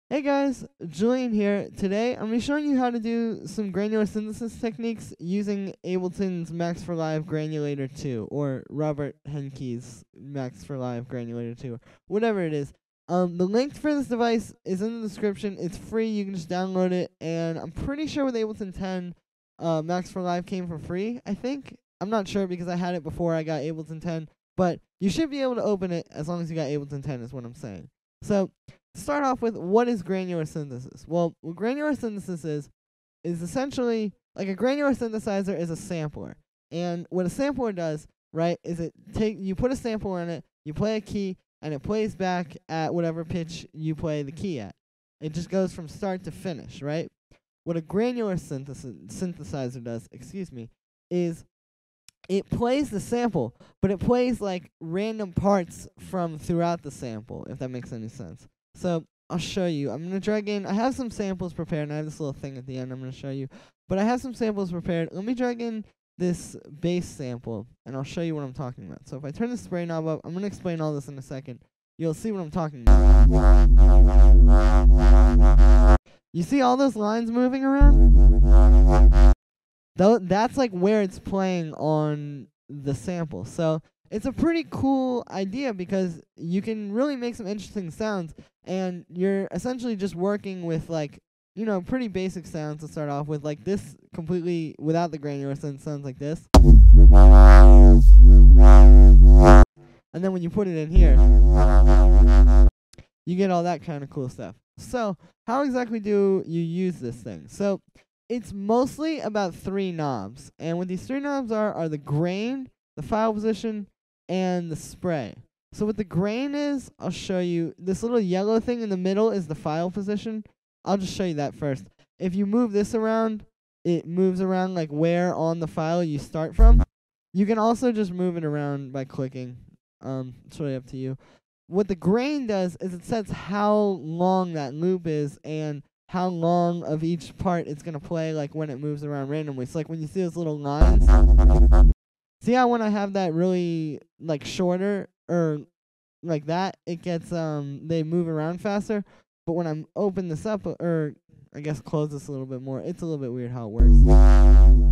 Hey guys, Julian here. Today I'm going to be showing you how to do some granular synthesis techniques using Ableton's Max for Live Granulator 2 or Robert Henke's Max for Live Granulator 2, whatever it is. The link for this device is in the description. It's free. You can just download it, and I'm pretty sure with Ableton 10, Max for Live came for free, I think. I'm not sure because I had it before I got Ableton 10, but you should be able to open it as long as you got Ableton 10 is what I'm saying. So, to start off with, what is granular synthesis? Well, what granular synthesis is essentially, like a granular synthesizer is a sampler. And what a sampler does, right, is you put a sampler in it, you play a key, and it plays back at whatever pitch you play the key at. It just goes from start to finish, right? What a granular synthesizer does, is it plays the sample, but it plays like random parts from throughout the sample, if that makes any sense. So I'll show you. I'm going to drag in. I have some samples prepared, and I have this little thing at the end I'm going to show you. But I have some samples prepared. Let me drag in this bass sample, and I'll show you what I'm talking about. So if I turn the spray knob up, I'm going to explain all this in a second. You'll see what I'm talking about. You see all those lines moving around? That's like where it's playing on the sample. So it's a pretty cool idea because you can really make some interesting sounds, and you're essentially just working with like, pretty basic sounds to start off with, like this completely without the granular synth sounds like this. And then when you put it in here, you get all that kind of cool stuff. So how exactly do you use this thing? So it's mostly about 3 knobs, and what these 3 knobs are the grain, the file position, and the spray. So what the grain is, I'll show you. This little yellow thing in the middle is the file position. I'll just show you that first. If you move this around, it moves around like where on the file you start from. You can also just move it around by clicking. It's really up to you. What the grain does is it sets how long that loop is and how long of each part it's going to play, like when it moves around randomly. So like when you see those little lines, see how when I have that really like shorter or like that, it gets they move around faster. But when I'm open this up, or I guess close this a little bit more, it's a little bit weird how it works.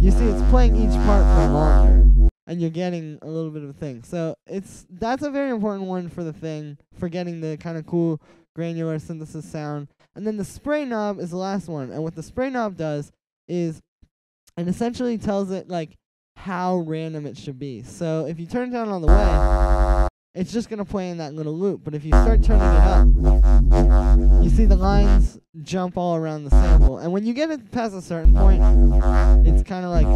You see it's playing each part for longer, and you're getting a little bit of a thing. So that's a very important one for the thing, for getting the kind of cool granular synthesis sound. And then the spray knob is the last one. And what the spray knob does is it essentially tells it like how random it should be. So if you turn it down all the way, it's just going to play in that little loop. But if you start turning it up, you see the lines jump all around the sample. And when you get it past a certain point, it's kind of like,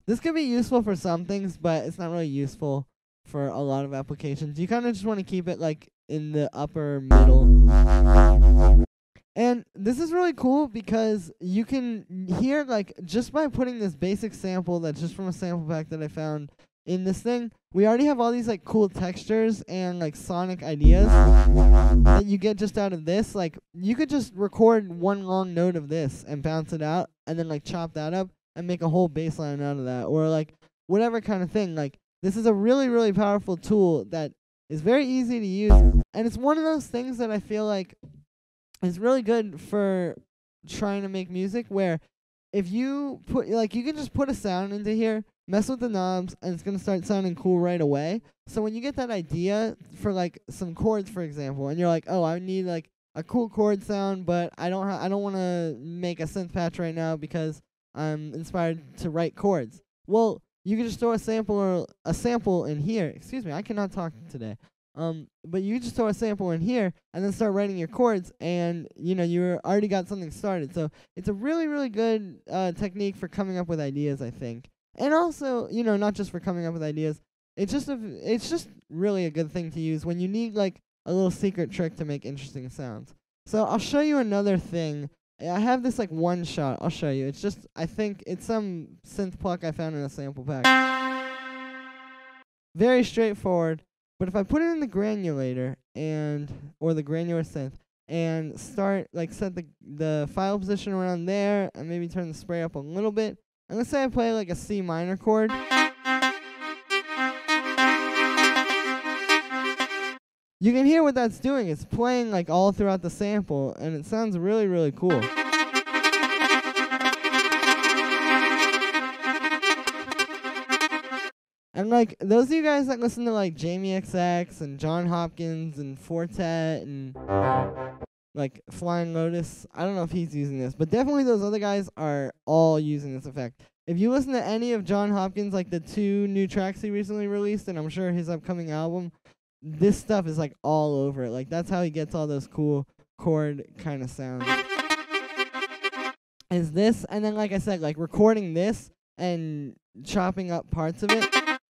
this could be useful for some things, but it's not really useful for a lot of applications. You kind of just want to keep it like in the upper middle. And this is really cool because you can hear, like, just by putting this basic sample that's just from a sample pack that I found in this thing, we already have all these like cool textures and like sonic ideas that you get just out of this. Like, you could just record one long note of this and bounce it out and then like chop that up and make a whole bass line out of that, or like whatever kind of thing. Like, this is a really, really powerful tool that is very easy to use, and it's one of those things that I feel like is really good for trying to make music, where if you put, like, you can just put a sound into here, mess with the knobs, and it's going to start sounding cool right away. So when you get that idea for like some chords, for example, and you're like, oh, I need like a cool chord sound, but I don't want to make a synth patch right now because I'm inspired to write chords. Well, you can just throw a sample in here. Excuse me, I cannot talk today. But you just throw a sample in here and then start writing your chords, and you already got something started. So it's a really, really good technique for coming up with ideas, I think. And also, not just for coming up with ideas. It's just really a good thing to use when you need like a little secret trick to make interesting sounds. So I'll show you another thing. I have this like one shot. I'll show you. It's just, I think it's some Synth Pluck I found in a sample pack. Very straightforward. But if I put it in the granulator or the granular synth and start like set the file position around there and maybe turn the spray up a little bit, and let's say I play like a C minor chord. you can hear what that's doing. It's playing like all throughout the sample, and it sounds really, really cool. And like those of you guys that listen to like Jamie XX and John Hopkins and Fortet and like Flying Lotus, I don't know if he's using this, but definitely those other guys are all using this effect. If you listen to any of John Hopkins, like the 2 new tracks he recently released, and I'm sure his upcoming album, this stuff is like all over it. Like that's how he gets all those cool chord kind of sounds. Is this, and then like I said, like recording this and chopping up parts of it,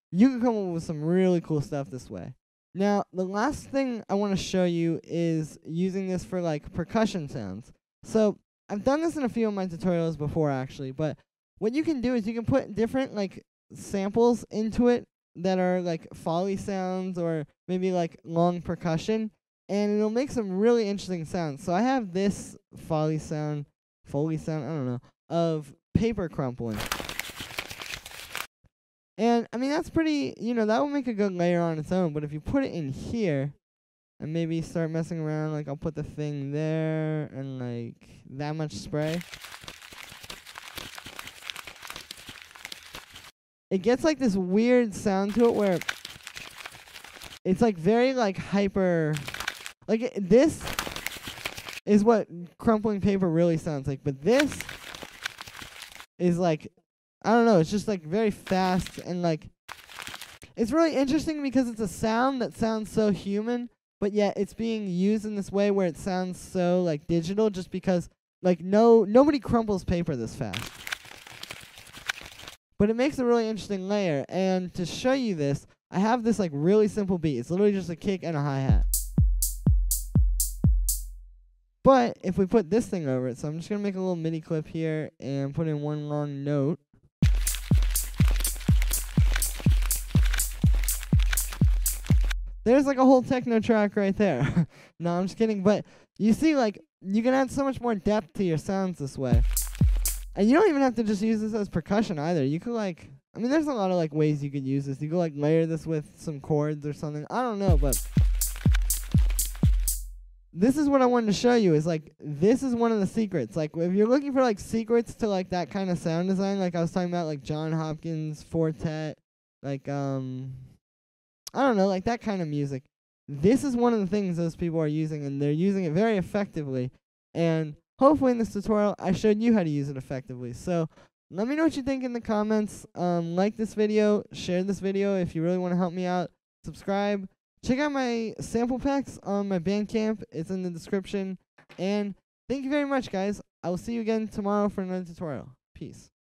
you can come up with some really cool stuff this way. Now, the last thing I want to show you is using this for like percussion sounds. So I've done this in a few of my tutorials before actually, but what you can do is you can put different like samples into it that are like Foley sounds or maybe like long percussion, and it'll make some really interesting sounds. So I have this Foley sound, I don't know, of paper crumpling. And, I mean, that's pretty, that will make a good layer on its own. But if you put it in here and maybe start messing around, like I'll put the thing there and, like, that much spray. It gets, like, this weird sound to it where it's, like, very, like, hyper. Like, this is what crumpling paper really sounds like. But this is, like, I don't know, it's just like very fast and like it's really interesting because it's a sound that sounds so human, but yet it's being used in this way where it sounds so like digital just because like nobody crumples paper this fast. But it makes a really interesting layer, and to show you this, I have this like really simple beat. It's literally just a kick and a hi-hat. But if we put this thing over it, so I'm just going to make a little MIDI clip here and put in one long note. There's like a whole techno track right there. No, I'm just kidding. But you see, like, you can add so much more depth to your sounds this way. And you don't even have to just use this as percussion either. You could, like, I mean, there's a lot of, like, ways you could use this. You could, like, layer this with some chords or something. I don't know, but this is what I wanted to show you is, like, this is one of the secrets. Like, if you're looking for, like, secrets to, like, that kind of sound design, like I was talking about, like, John Hopkins, Fortet, like, I don't know, like that kind of music. This is one of the things those people are using, and they're using it very effectively. And hopefully in this tutorial, I showed you how to use it effectively. So let me know what you think in the comments. Like this video, share this video if you really want to help me out. Subscribe. Check out my sample packs on my Bandcamp. It's in the description. And thank you very much, guys. I will see you again tomorrow for another tutorial. Peace.